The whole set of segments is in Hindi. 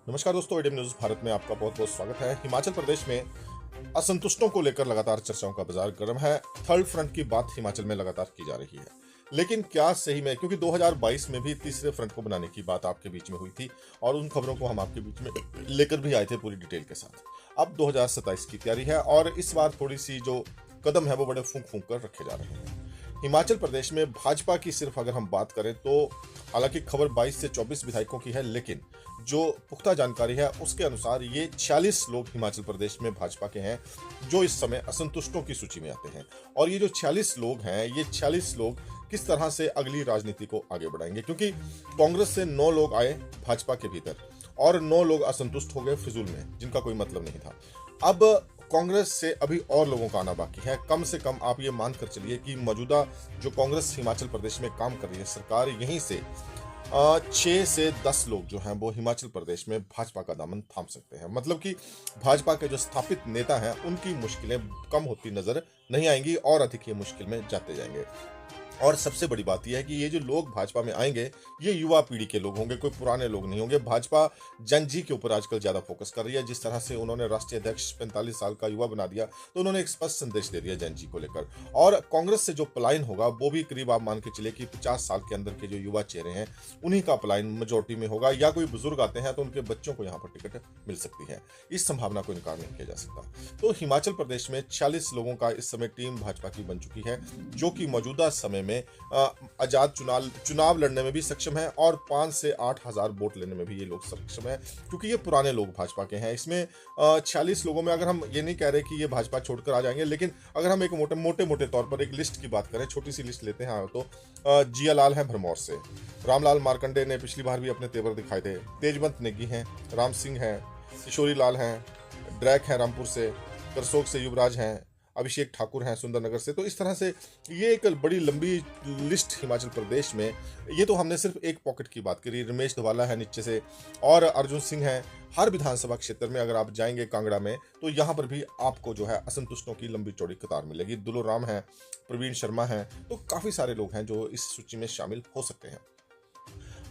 नमस्कार दोस्तों, एडीएम न्यूज़ भारत में आपका बहुत बहुत स्वागत है। हिमाचल प्रदेश में असंतुष्टों को लेकर लगातार चर्चाओं का बाजार गर्म है। थर्ड फ्रंट की बात हिमाचल में लगातार की जा रही है, लेकिन क्या सही में, क्योंकि 2022 में भी तीसरे फ्रंट को बनाने की बात आपके बीच में हुई थी और उन खबरों को हम आपके बीच में लेकर भी आए थे पूरी डिटेल के साथ। अब 2027 की तैयारी है और इस बार थोड़ी सी जो कदम है वो बड़े फूंक फूंक कर रखे जा रहे हैं। हिमाचल प्रदेश में भाजपा की सिर्फ अगर हम बात करें तो हालांकि खबर 22 से 24 विधायकों की है, लेकिन जो पुख्ता जानकारी है उसके अनुसार ये 46 लोग हिमाचल प्रदेश में भाजपा के हैं जो इस समय असंतुष्टों की सूची में आते हैं। और ये जो 46 लोग हैं, ये 46 लोग किस तरह से अगली राजनीति को आगे बढ़ाएंगे, क्योंकि कांग्रेस से 9 लोग आए भाजपा के भीतर और 9 लोग असंतुष्ट हो गए फिजूल में, जिनका कोई मतलब नहीं था। अब कांग्रेस से अभी और लोगों का आना बाकी है। कम से कम आप ये मानकर चलिए कि मौजूदा जो कांग्रेस हिमाचल प्रदेश में काम कर रही है सरकार, यहीं से 6 से 10 लोग जो हैं वो हिमाचल प्रदेश में भाजपा का दामन थाम सकते हैं। मतलब कि भाजपा के जो स्थापित नेता हैं उनकी मुश्किलें कम होती नजर नहीं आएंगी और अधिक ये मुश्किल में जाते जाएंगे। और सबसे बड़ी बात यह है कि ये जो लोग भाजपा में आएंगे ये युवा पीढ़ी के लोग होंगे, कोई पुराने लोग नहीं होंगे। भाजपा जन जी के ऊपर आजकल ज्यादा फोकस कर रही है। जिस तरह से उन्होंने राष्ट्रीय अध्यक्ष 45 साल का युवा बना दिया, तो उन्होंने एक स्पष्ट संदेश दे दिया जन जी को लेकर। और कांग्रेस से जो पलायन होगा वो भी करीब आप मान के चले कि 50 साल के अंदर के जो युवा चेहरे हैं उन्हीं का पलायन मेजोरिटी में होगा, या कोई बुजुर्ग आते हैं तो उनके बच्चों को यहाँ पर टिकट मिल सकती है। इस संभावना को इनकार नहीं किया जा सकता। तो हिमाचल प्रदेश में 46 लोगों का इस समय टीम भाजपा की बन चुकी है, जो कि मौजूदा समय में आजाद चुनाव लड़ने में भी सक्षम है और 5 से 8 हजार वोट लेने में भी ये लोग सक्षम है, क्योंकि ये पुराने लोग भाजपा के हैं। इसमें 46 लोगों में अगर हम ये नहीं कह रहे कि ये भाजपा छोड़कर आ जाएंगे, लेकिन अगर हम एक मोटे तौर पर एक लिस्ट की बात करें, छोटी सी लिस्ट लेते हैं तो जिया लाल है भरमौर से, रामलाल मार्कंडे ने पिछली बार भी अपने तेवर दिखाए थे, तेजवंत नेगी हैं, राम सिंह हैं, किशोरी लाल हैं, ड्रैक हैं रामपुर से, करसोग से युवराज हैं, अभिषेक ठाकुर हैं सुंदरनगर से। तो इस तरह से ये एक बड़ी लंबी लिस्ट हिमाचल प्रदेश में। ये तो हमने सिर्फ एक पॉकेट की बात करी। रमेश धवाला है नीचे से और अर्जुन सिंह है। हर विधानसभा क्षेत्र में अगर आप जाएंगे कांगड़ा में तो यहाँ पर भी आपको जो है असंतुष्टों की लंबी चौड़ी कतार मिलेगी। दुलो राम है, प्रवीण शर्मा है, तो काफी सारे लोग हैं जो इस सूची में शामिल हो सकते हैं।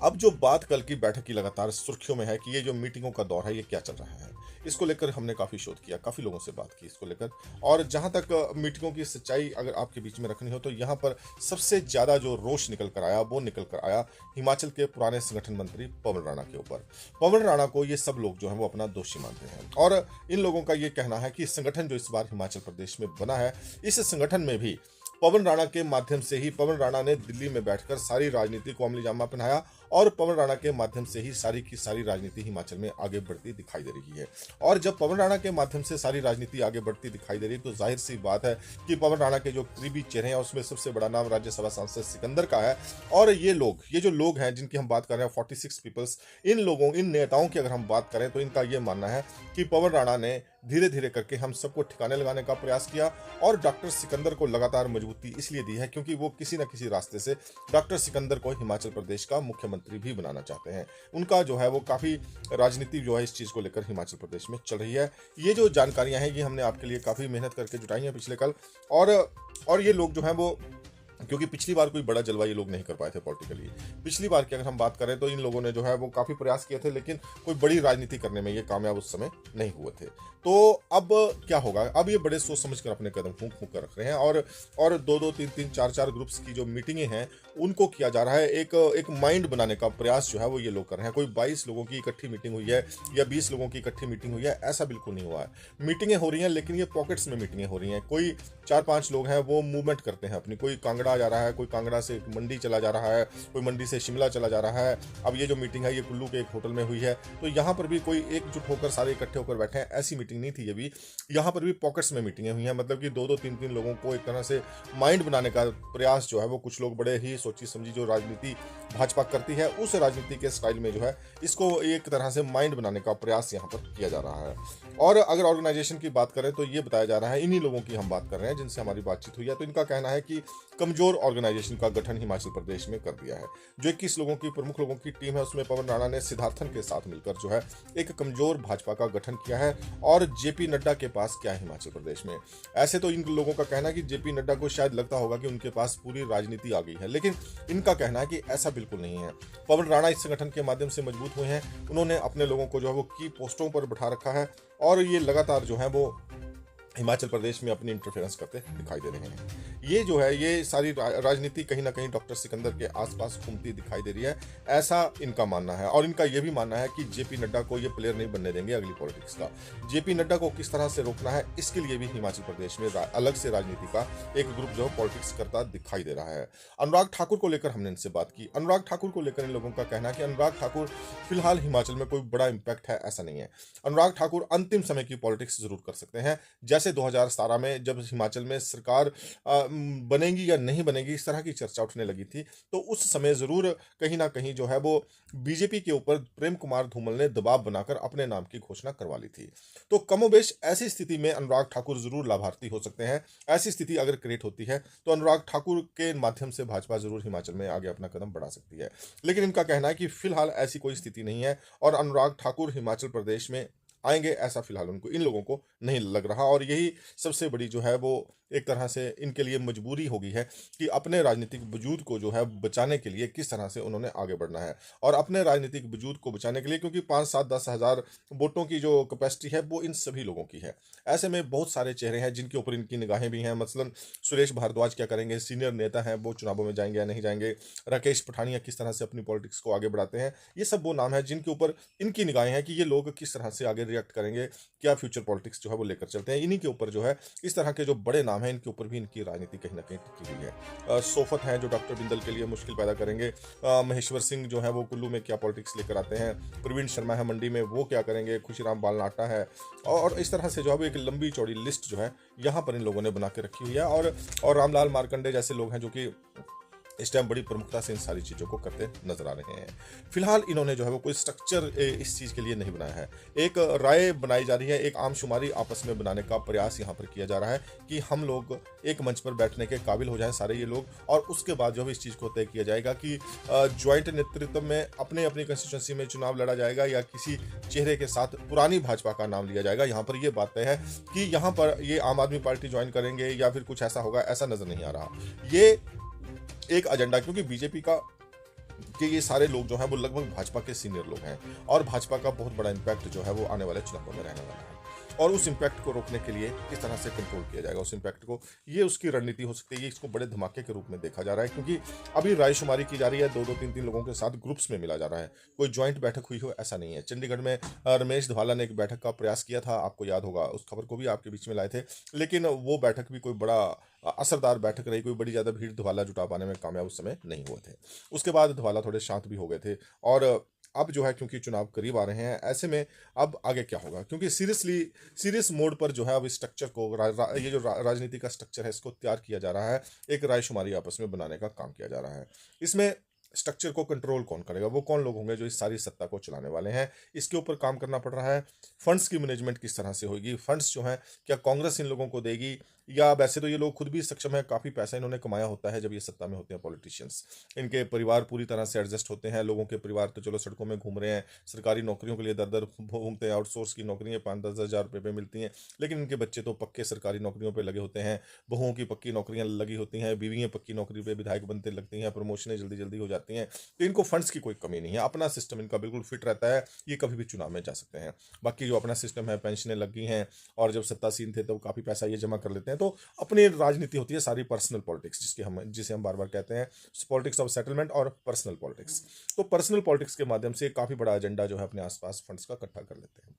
अब जो बात कल की बैठक की लगातार सुर्खियों में है कि ये जो मीटिंगों का दौर है ये क्या चल रहा है, इसको लेकर हमने काफी शोध किया, काफी लोगों से बात की इसको लेकर। और जहां तक मीटिंगों की सच्चाई अगर आपके बीच में रखनी हो तो यहाँ पर सबसे ज्यादा जो रोष निकल कर आया वो निकल कर आया हिमाचल के पुराने संगठन मंत्री पवन राणा के ऊपर। पवन राणा को ये सब लोग जो है वो अपना दोषी मानते हैं और इन लोगों का ये कहना है कि संगठन जो इस बार हिमाचल प्रदेश में बना है, इस संगठन में भी पवन राणा के माध्यम से ही पवन राणा ने दिल्ली में बैठकर सारी राजनीति को अमली जामा पहनाया और पवन राणा के माध्यम से ही सारी की सारी राजनीति हिमाचल में आगे बढ़ती दिखाई दे रही है। और जब पवन राणा के माध्यम से सारी राजनीति आगे बढ़ती दिखाई दे रही है तो जाहिर सी बात है कि पवन राणा के जो करीबी चेहरे हैं उसमें सबसे बड़ा नाम राज्यसभा सांसद सिकंदर का है। और ये जो लोग हैं जिनकी हम बात कर रहे हैं 46 पीपल्स, इन नेताओं की अगर हम बात करें तो इनका ये मानना है कि पवन राणा ने धीरे धीरे करके हम सबको ठिकाने लगाने का प्रयास किया और डॉक्टर सिकंदर को लगातार मजबूती इसलिए दी है क्योंकि वो किसी न किसी रास्ते से डॉक्टर सिकंदर को हिमाचल प्रदेश का मुख्यमंत्री भी बनाना चाहते हैं। उनका जो है वो काफी राजनीति जो है इस चीज को लेकर हिमाचल प्रदेश में चल रही है। ये जो जानकारियां हैं ये हमने आपके लिए काफी मेहनत करके जुटाई हैं पिछले कल। और ये लोग जो हैं वो, क्योंकि पिछली बार कोई बड़ा जलवा ये लोग नहीं कर पाए थे पॉलिटिकली। पिछली बार की अगर हम बात करें तो इन लोगों ने जो है वो काफी प्रयास किए थे, लेकिन कोई बड़ी राजनीति करने में ये कामयाब उस समय नहीं हुए थे। तो अब क्या होगा, अब ये बड़े सोच समझ कर अपने कदम फूंक फूंक कर रख रहे हैं और 2-2, 3-3, 4-4 ग्रुप्स की जो मीटिंगें हैं उनको किया जा रहा है। एक माइंड बनाने का प्रयास जो है वो ये लोग कर रहे हैं। कोई 22 लोगों की इकट्ठी मीटिंग हुई है या 20 लोगों की इकट्ठी मीटिंग हुई है, ऐसा बिल्कुल नहीं हुआ है। मीटिंगें हो रही हैं लेकिन ये पॉकेट्स में मीटिंगें हो रही हैं। कोई 4-5 लोग हैं वो मूवमेंट करते हैं अपनी, कोई कांगड़ा जा रहा है, कोई कांगड़ा से मंडी चला जा रहा है, कोई मंडी से शिमला चला जा रहा है। अब ये जो मीटिंग है ये कुल्लू के एक होटल में हुई है, तो यहाँ पर भी कोई एकजुट होकर सारे इकट्ठे होकर बैठे हैं, ऐसी मीटिंग नहीं थी ये भी। यहाँ पर भी पॉकेट्स में मीटिंगें हुई हैं, मतलब कि 2-2, 3-3 लोगों को एक तरह से माइंड बनाने का प्रयास जो है वो कुछ लोग बड़े ही सोची समझी जो राजनीति भाजपा करती है उस राजनीति के स्टाइल में जो है इसको एक तरह से माइंड बनाने का प्रयास यहाँ पर किया जा रहा है। और अगर ऑर्गेनाइजेशन की बात करें तो ये बताया जा रहा है, इन्हीं लोगों की हम बात कर रहे हैं जिनसे हमारी बातचीत हुई है, तो इनका कहना है कि कमजोर कमजोर ऑर्गेनाइजेशन का गठन हिमाचल प्रदेश में कर दिया है। जो 21 लोगों की प्रमुख लोगों की टीम है उसमें पवन राणा ने सिद्धार्थन के साथ मिलकर जो है एक कमजोर भाजपा का गठन किया है। और जेपी नड्डा के पास क्या है हिमाचल प्रदेश में? ऐसे तो इन लोगों का कहना है कि जेपी नड्डा को शायद लगता होगा कि उनके पास पूरी राजनीति आ गई है, लेकिन इनका कहना है कि ऐसा बिल्कुल नहीं है। पवन राणा इस संगठन के माध्यम से मजबूत हुए हैं। उन्होंने अपने लोगों को जो है वो की पोस्टों पर बैठा रखा है और ये लगातार जो है वो हिमाचल प्रदेश में अपनी इंटरफेरेंस करते दिखाई दे रहे हैं। ये जो है ये सारी राजनीति कहीं ना कहीं डॉक्टर सिकंदर के आसपास घूमती दिखाई दे रही है, ऐसा इनका मानना है। और इनका ये भी मानना है कि जेपी नड्डा को ये प्लेयर नहीं बनने देंगे अगली पॉलिटिक्स का। जेपी नड्डा को किस तरह से रोकना है इसके लिए भी हिमाचल प्रदेश में अलग से राजनीति का एक ग्रुप जो है पॉलिटिक्स करता दिखाई दे रहा है। अनुराग ठाकुर को लेकर हमने इनसे बात की। अनुराग ठाकुर को लेकर इन लोगों का कहना है कि अनुराग ठाकुर फिलहाल हिमाचल में कोई बड़ा इंपैक्ट है ऐसा नहीं है। अनुराग ठाकुर अंतिम समय की पॉलिटिक्स जरूर कर सकते हैं, जैसे 2017 में जब हिमाचल में सरकार बनेगी या नहीं बनेगी इस तरह की चर्चा उठने लगी थी, तो उस समय जरूर कहीं ना कहीं जो है वो बीजेपी के ऊपर प्रेम कुमार धूमल ने दबाव बनाकर अपने नाम की घोषणा करवा ली थी। तो कमोबेश ऐसी स्थिति में अनुराग ठाकुर जरूर लाभार्थी हो सकते हैं। ऐसी स्थिति अगर क्रिएट होती है तो अनुराग ठाकुर के माध्यम से भाजपा जरूर हिमाचल में आगे अपना कदम बढ़ा सकती है। लेकिन इनका कहना है कि फिलहाल ऐसी कोई स्थिति नहीं है और अनुराग ठाकुर हिमाचल प्रदेश में आएंगे ऐसा फिलहाल उनको इन लोगों को नहीं लग रहा। और यही सबसे बड़ी जो है वो एक तरह से इनके लिए मजबूरी हो गई है कि अपने राजनीतिक वजूद को जो है बचाने के लिए किस तरह से उन्होंने आगे बढ़ना है। और अपने राजनीतिक वजूद को बचाने के लिए, क्योंकि 5-7-10 हज़ार वोटों की जो कैपेसिटी है वो इन सभी लोगों की है, ऐसे में बहुत सारे चेहरे हैं जिनके ऊपर इनकी निगाहें भी हैं। मसलन सुरेश भारद्वाज क्या करेंगे, सीनियर नेता हैं, वो चुनावों में जाएंगे या नहीं जाएंगे। राकेश पठानिया किस तरह से अपनी पॉलिटिक्स को आगे बढ़ाते हैं, ये सब वो नाम है जिनके ऊपर इनकी निगाहें हैं कि ये लोग किस तरह से आगे रिएक्ट करेंगे, क्या फ्यूचर पॉलिटिक्स जो है वो लेकर चलते हैं। इन्हीं के ऊपर जो है इस तरह के जो बड़े नाम हैं इनके ऊपर भी इनकी राजनीति कहीं ना कहीं टिकी हुई है। सोफत हैं जो डॉक्टर बिंदल के लिए मुश्किल पैदा करेंगे। महेश्वर सिंह जो है वो कुल्लू में क्या पॉलिटिक्स लेकर आते हैं। प्रवीण शर्मा है मंडी में, वो क्या करेंगे। खुशीराम बालनाटा है और इस तरह से जो है वो एक लंबी चौड़ी लिस्ट जो है यहाँ पर इन लोगों ने बना के रखी हुई है। और रामलाल मार्कंडे जैसे लोग हैं जो कि इस टाइम बड़ी प्रमुखता से इन सारी चीज़ों को करते नजर आ रहे हैं। फिलहाल इन्होंने जो है वो कोई स्ट्रक्चर इस चीज़ के लिए नहीं बनाया है। एक राय बनाई जा रही है, एक आमशुमारी आपस में बनाने का प्रयास यहाँ पर किया जा रहा है कि हम लोग एक मंच पर बैठने के काबिल हो जाएं सारे ये लोग, और उसके बाद जो है इस चीज़ को तय किया जाएगा कि ज्वाइंट नेतृत्व में अपने अपनी कंस्टिट्यूंसी में चुनाव लड़ा जाएगा या किसी चेहरे के साथ पुरानी भाजपा का नाम लिया जाएगा। यहाँ पर ये बात तय है कि यहाँ पर ये आम आदमी पार्टी ज्वाइन करेंगे या फिर कुछ ऐसा होगा, ऐसा नजर नहीं आ रहा। ये एक एजेंडा, क्योंकि बीजेपी का कि ये सारे लोग जो हैं वो लगभग भाजपा के सीनियर लोग हैं और भाजपा का बहुत बड़ा इम्पैक्ट जो है वो आने वाले चुनावों में रहने वाला है। और उस इम्पैक्ट को रोकने के लिए किस तरह से कंट्रोल किया जाएगा उस इम्पैक्ट को, ये उसकी रणनीति हो सकती है। ये इसको बड़े धमाके के रूप में देखा जा रहा है, क्योंकि अभी रायशुमारी की जा रही है, 2-2, 3-3 लोगों के साथ ग्रुप्स में मिला जा रहा है। कोई ज्वाइंट बैठक हुई हो ऐसा नहीं है। चंडीगढ़ में रमेश धवाला ने एक बैठक का प्रयास किया था, आपको याद होगा, उस खबर को भी आपके बीच में लाए थे, लेकिन वो बैठक भी कोई बड़ा असरदार बैठक रही, कोई बड़ी ज़्यादा भीड़ धवाला जुटा पाने में कामयाब उस समय नहीं हुए थे। उसके बाद धवाला थोड़े शांत भी हो गए थे। और अब जो है क्योंकि चुनाव करीब आ रहे हैं, ऐसे में अब आगे क्या होगा, क्योंकि सीरियस मोड पर जो है अब इस स्ट्रक्चर को ये जो राजनीति का स्ट्रक्चर है इसको तैयार किया जा रहा है, एक रायशुमारी आपस में बनाने का काम किया जा रहा है। इसमें स्ट्रक्चर को कंट्रोल कौन करेगा, वो कौन लोग होंगे जो इस सारी सत्ता को चलाने वाले हैं, इसके ऊपर काम करना पड़ रहा है। फंड्स की मैनेजमेंट किस तरह से होगी, फंड्स जो हैं क्या कांग्रेस इन लोगों को देगी, या वैसे तो ये लोग खुद भी सक्षम है, काफ़ी पैसा इन्होंने कमाया होता है जब ये सत्ता में होते हैं पॉलिटिशियंस। इनके परिवार पूरी तरह से एडजस्ट होते हैं, लोगों के परिवार तो चलो सड़कों में घूम रहे हैं, सरकारी नौकरियों के लिए दर दर घूमते हैं, आउटसोर्स की नौकरियाँ 5-10 हज़ार रुपये पे मिलती हैं, लेकिन इनके बच्चे तो पक्के सरकारी नौकरियों पर लगे होते हैं, बहुओं की पक्की नौकरियाँ लगी होती हैं, बीवियाँ पक्की नौकरी पर विधायक बनते लगती हैं, प्रमोशनें जल्दी जल्दी हो जाती हैं। तो इनको फंड्स की कोई कमी नहीं है, अपना सिस्टम इनका बिल्कुल फिट रहता है, ये कभी भी चुनाव में जा सकते हैं। बाकी जो अपना सिस्टम है, पेंशनें लगी हैं, और जब सत्तासीन थे तो काफ़ी पैसा ये जमा कर लेते हैं। तो अपनी राजनीति होती है सारी पर्सनल पॉलिटिक्स, जिसे हम बार बार कहते हैं पॉलिटिक्स ऑफ सेटलमेंट और पर्सनल पॉलिटिक्स। तो पर्सनल पॉलिटिक्स के माध्यम से काफ़ी बड़ा एजेंडा जो है अपने आसपास फंड्स का इकट्ठा कर लेते हैं।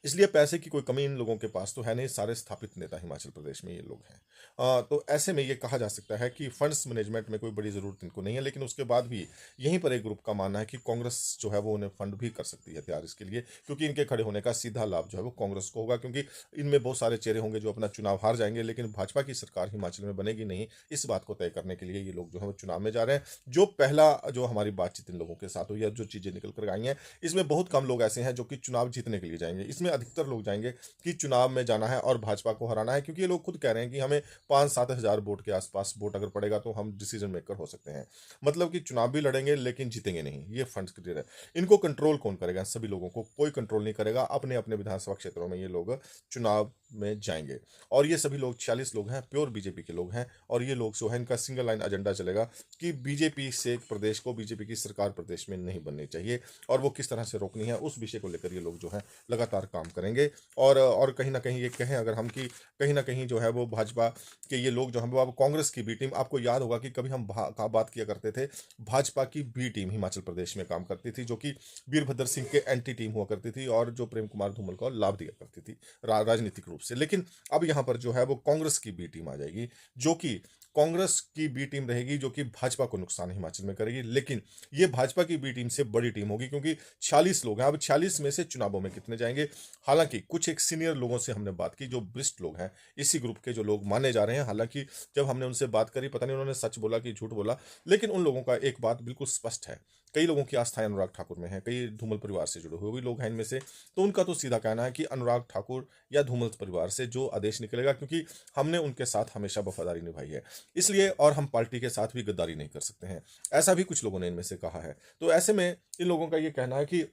इसलिए पैसे की कोई कमी इन लोगों के पास तो है नहीं, सारे स्थापित नेता हिमाचल प्रदेश में ये लोग हैं। तो ऐसे में ये कहा जा सकता है कि फंड्स मैनेजमेंट में कोई बड़ी ज़रूरत इनको नहीं है, लेकिन उसके बाद भी यहीं पर एक ग्रुप का मानना है कि कांग्रेस जो है वो उन्हें फंड भी कर सकती है तैयार इसके लिए, क्योंकि इनके खड़े होने का सीधा लाभ जो है वो कांग्रेस को होगा, क्योंकि इनमें बहुत सारे चेहरे होंगे जो अपना चुनाव हार जाएंगे, लेकिन भाजपा की सरकार हिमाचल में बनेगी नहीं, इस बात को तय करने के लिए ये लोग जो है वो चुनाव में जा रहे हैं। जो पहला जो हमारी बातचीत इन लोगों के साथ हुई है, जो चीज़ें निकल कर आई हैं, इसमें बहुत कम लोग ऐसे हैं जो कि चुनाव जीतने के लिए जाएंगे। इसमें इसमें अधिकतर लोग जाएंगे कि चुनाव में जाना है और भाजपा को हराना है, क्योंकि ये लोग खुद कह रहे हैं कि हमें 5-7 हज़ार वोट के आसपास वोट अगर पड़ेगा तो हम डिसीजन मेकर हो सकते हैं। मतलब कि चुनाव भी लड़ेंगे लेकिन जीतेंगे नहीं, ये फंड्स क्लियर है। इनको कंट्रोल कौन करेगा? सभी लोगों को कोई कंट्रोल नहीं करेगा। अपने अपने विधानसभा क्षेत्रों में ये लोग चुनाव में जाएंगे और ये सभी लोग 46 लोग हैं, प्योर बीजेपी के लोग हैं। और ये लोग जो है, इनका सिंगल लाइन एजेंडा चलेगा कि बीजेपी से प्रदेश को, बीजेपी की सरकार प्रदेश में नहीं बननी चाहिए और वो किस तरह से रोकनी है उस विषय को लेकर ये लोग जो है लगातार काम करेंगे। और कहीं ना कहीं ये कहें अगर हम कि कहीं ना कहीं जो है वो भाजपा के ये लोग जो हैं वो अब कांग्रेस की बी टीम, आपको याद होगा कि कभी हम बात किया करते थे, भाजपा की बी टीम हिमाचल प्रदेश में काम करती थी, जो कि वीरभद्र सिंह के एंटी टीम हुआ करती थी और जो प्रेम कुमार धूमल को लाभ दिया करती थी राजनीतिक रूप से। लेकिन अब यहाँ पर जो है वो कांग्रेस की बी टीम आ जाएगी, जो कि कांग्रेस की बी टीम रहेगी, जो कि भाजपा को नुकसान हिमाचल में करेगी। लेकिन ये भाजपा की बी टीम से बड़ी टीम होगी, क्योंकि 46 लोग हैं। अब 46 में से चुनावों में कितने जाएंगे? हालांकि कुछ एक सीनियर लोगों से हमने बात की, जो वरिष्ठ लोग हैं इसी ग्रुप के, जो लोग माने जा रहे हैं। हालांकि जब हमने उनसे बात करी, पता नहीं उन्होंने सच बोला कि झूठ बोला, लेकिन उन लोगों का एक बात बिल्कुल स्पष्ट है, कई लोगों की आस्थाएं अनुराग ठाकुर में है, कई धूमल परिवार से जुड़े हुए भी लोग हैं इनमें से। तो उनका तो सीधा कहना है कि अनुराग ठाकुर या धूमल परिवार से जो आदेश निकलेगा, क्योंकि हमने उनके साथ हमेशा वफादारी निभाई है, इसलिए, और हम पार्टी के साथ भी गद्दारी नहीं कर सकते हैं, ऐसा भी कुछ लोगों ने इनमें से कहा है। तो ऐसे में इन लोगों का ये कहना है कि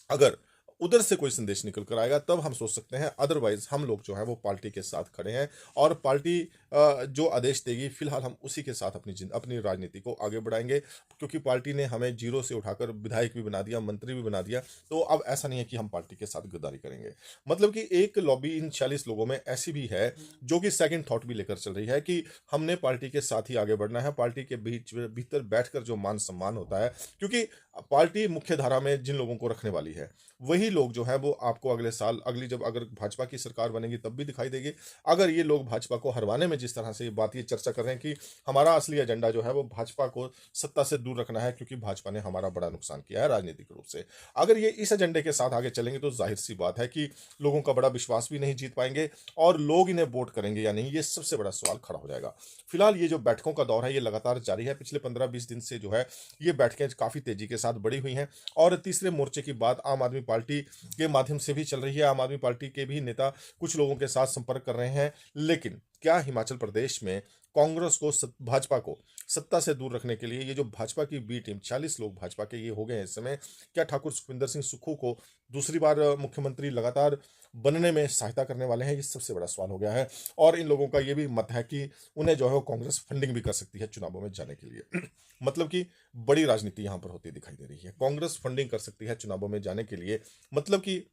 अगर उधर से कोई संदेश निकल कर आएगा तब हम सोच सकते हैं, अदरवाइज हम लोग जो है वो पार्टी के साथ खड़े हैं और पार्टी जो आदेश देगी फिलहाल हम उसी के साथ अपनी राजनीति को आगे बढ़ाएंगे, क्योंकि पार्टी ने हमें जीरो से उठाकर विधायक भी बना दिया, मंत्री भी बना दिया। तो अब ऐसा नहीं है कि हम पार्टी के साथ गद्दारी करेंगे। मतलब कि एक लॉबी इन 46 लोगों में ऐसी भी है जो कि सेकंड थॉट भी लेकर चल रही है कि हमने पार्टी के साथ ही आगे बढ़ना है, पार्टी के भीतर बैठकर जो मान सम्मान होता है, क्योंकि पार्टी मुख्य धारा में जिन लोगों को रखने वाली है वही लोग जो है वो आपको अगले साल, अगली जब अगर भाजपा की सरकार बनेगी तब भी दिखाई देगी। अगर ये लोग भाजपा को हरवाने में जिस तरह से ये चर्चा कर रहे हैं कि हमारा असली एजेंडा जो है वो भाजपा को सत्ता से दूर रखना है, क्योंकि भाजपा ने हमारा बड़ा नुकसान किया है राजनीतिक रूप से, अगर ये इस एजेंडे के साथ आगे चलेंगे तो जाहिर सी बात है कि लोगों का बड़ा विश्वास भी नहीं जीत पाएंगे और लोग इन्हें वोट करेंगे या नहीं, ये सबसे बड़ा सवाल खड़ा हो जाएगा। फिलहाल ये जो बैठकों का दौर है ये लगातार जारी है। पिछले 15-20 दिन से जो है ये बैठकें काफी तेजी के साथ बढ़ी हुई हैं और तीसरे मोर्चे की बात आम आदमी पार्टी के माध्यम से भी चल रही है। आम आदमी पार्टी के भी नेता कुछ लोगों के साथ संपर्क कर रहे हैं। लेकिन क्या हिमाचल प्रदेश में कांग्रेस को, भाजपा को सत्ता से दूर रखने के लिए ये जो भाजपा की बी टीम 40 लोग भाजपा के ये हो गए हैं इस समय, क्या ठाकुर सुखविंदर सिंह सुक्खू को दूसरी बार मुख्यमंत्री लगातार बनने में सहायता करने वाले हैं? ये सबसे बड़ा सवाल हो गया है। और इन लोगों का ये भी मत है कि उन्हें जो है वो कांग्रेस फंडिंग भी कर सकती है चुनावों में जाने के लिए। मतलब कि बड़ी राजनीति यहां पर होती दिखाई दे रही है। कांग्रेस फंडिंग कर सकती है चुनावों में जाने के लिए। मतलब कि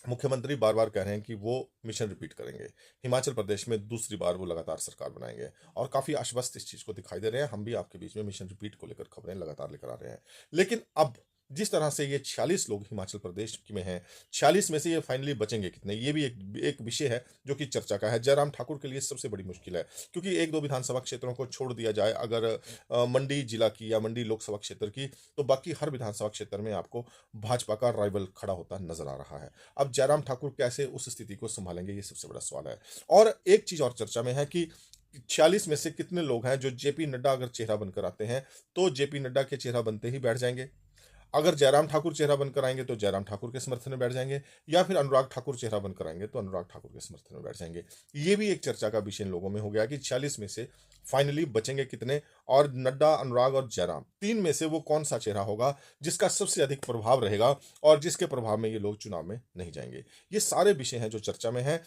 मुख्यमंत्री बार बार कह रहे हैं कि वो मिशन रिपीट करेंगे, हिमाचल प्रदेश में दूसरी बार वो लगातार सरकार बनाएंगे और काफी आश्वस्त इस चीज को दिखाई दे रहे हैं। हम भी आपके बीच में मिशन रिपीट को लेकर खबरें लगातार लेकर आ रहे हैं। लेकिन अब जिस तरह से ये 46 लोग हिमाचल प्रदेश में हैं, 46 में से ये फाइनली बचेंगे कितने, ये भी एक विषय है जो कि चर्चा का है। जयराम ठाकुर के लिए सबसे बड़ी मुश्किल है, क्योंकि एक दो विधानसभा क्षेत्रों को छोड़ दिया जाए अगर मंडी जिला की या मंडी लोकसभा क्षेत्र की, तो बाकी हर विधानसभा क्षेत्र में आपको भाजपा का राइवल खड़ा होता नजर आ रहा है। अब जयराम ठाकुर कैसे उस स्थिति को संभालेंगे, ये सबसे बड़ा सवाल है। और एक चीज और चर्चा में है कि 46 में से कितने लोग हैं जो जेपी नड्डा अगर चेहरा बनकर आते हैं तो जेपी नड्डा के चेहरा बनते ही बैठ जाएंगे, अगर जयराम ठाकुर चेहरा बनकर आएंगे तो जयराम ठाकुर के समर्थन में बैठ जाएंगे, या फिर अनुराग ठाकुर चेहरा बनकर आएंगे तो अनुराग ठाकुर के समर्थन में बैठ जाएंगे। ये भी एक चर्चा का विषय इन लोगों में हो गया कि 46 में से फाइनली बचेंगे कितने, और नड्डा, अनुराग और जयराम, तीन में से वो कौन सा चेहरा होगा जिसका सबसे अधिक प्रभाव रहेगा और जिसके प्रभाव में ये लोग चुनाव में नहीं जाएंगे। ये सारे विषय हैं जो चर्चा में हैं।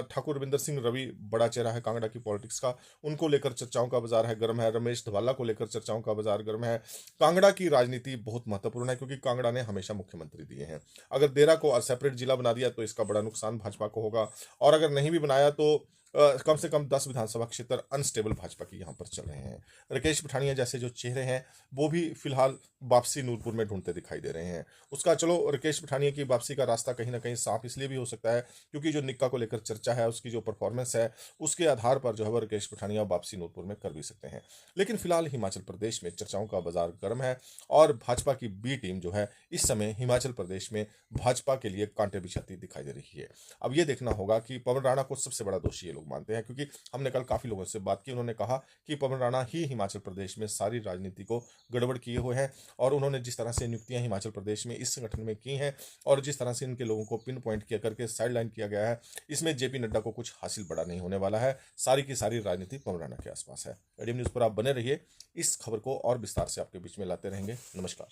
ठाकुर रविंदर सिंह रवि बड़ा चेहरा है कांगड़ा की पॉलिटिक्स का, उनको लेकर चर्चाओं का बाजार है गर्म है। रमेश धवाला को लेकर चर्चाओं का बाजार गर्म है। कांगड़ा की राजनीति बहुत महत्वपूर्ण है, क्योंकि कांगड़ा ने हमेशा मुख्यमंत्री दिए हैं। अगर देरा को सेपरेट जिला बना दिया तो इसका बड़ा नुकसान भाजपा को होगा, और अगर नहीं भी बनाया तो कम से कम 10 विधानसभा क्षेत्र अनस्टेबल भाजपा की यहाँ पर चल रहे हैं। राकेश पठानिया जैसे जो चेहरे हैं वो भी फिलहाल वापसी नूरपुर में ढूंढते दिखाई दे रहे हैं। उसका चलो, राकेश पठानिया की वापसी का रास्ता कहीं ना कहीं साफ इसलिए भी हो सकता है क्योंकि जो निक्का को लेकर चर्चा है, उसकी जो परफॉर्मेंस है, उसके आधार पर जो है वो राकेश पठानिया वापसी नूरपुर में कर भी सकते हैं। लेकिन फिलहाल हिमाचल प्रदेश में चर्चाओं का बाजार गर्म है और भाजपा की बी टीम जो है इस समय हिमाचल प्रदेश में भाजपा के लिए कांटे बिछाती दिखाई दे रही है। अब ये देखना होगा कि पवन राणा को सबसे बड़ा दोषी ये लोग लोग मानते हैं, क्योंकि हमने कल काफ़ी लोगों से बात की। उन्होंने कहा कि पवन राणा ही हिमाचल प्रदेश में सारी राजनीति को गड़बड़ किए हुए हैं, और उन्होंने जिस तरह से नियुक्तियां हिमाचल प्रदेश में इस संगठन में की हैं और जिस तरह से इनके लोगों को पिन पॉइंट किया करके साइडलाइन किया गया है, इसमें जेपी नड्डा को कुछ हासिल बड़ा नहीं होने वाला है। सारी की सारी राजनीति पवन राणा के आसपास है। एडीएम न्यूज़ पर आप बने रहिए, इस खबर को और विस्तार से आपके बीच में लाते रहेंगे। नमस्कार।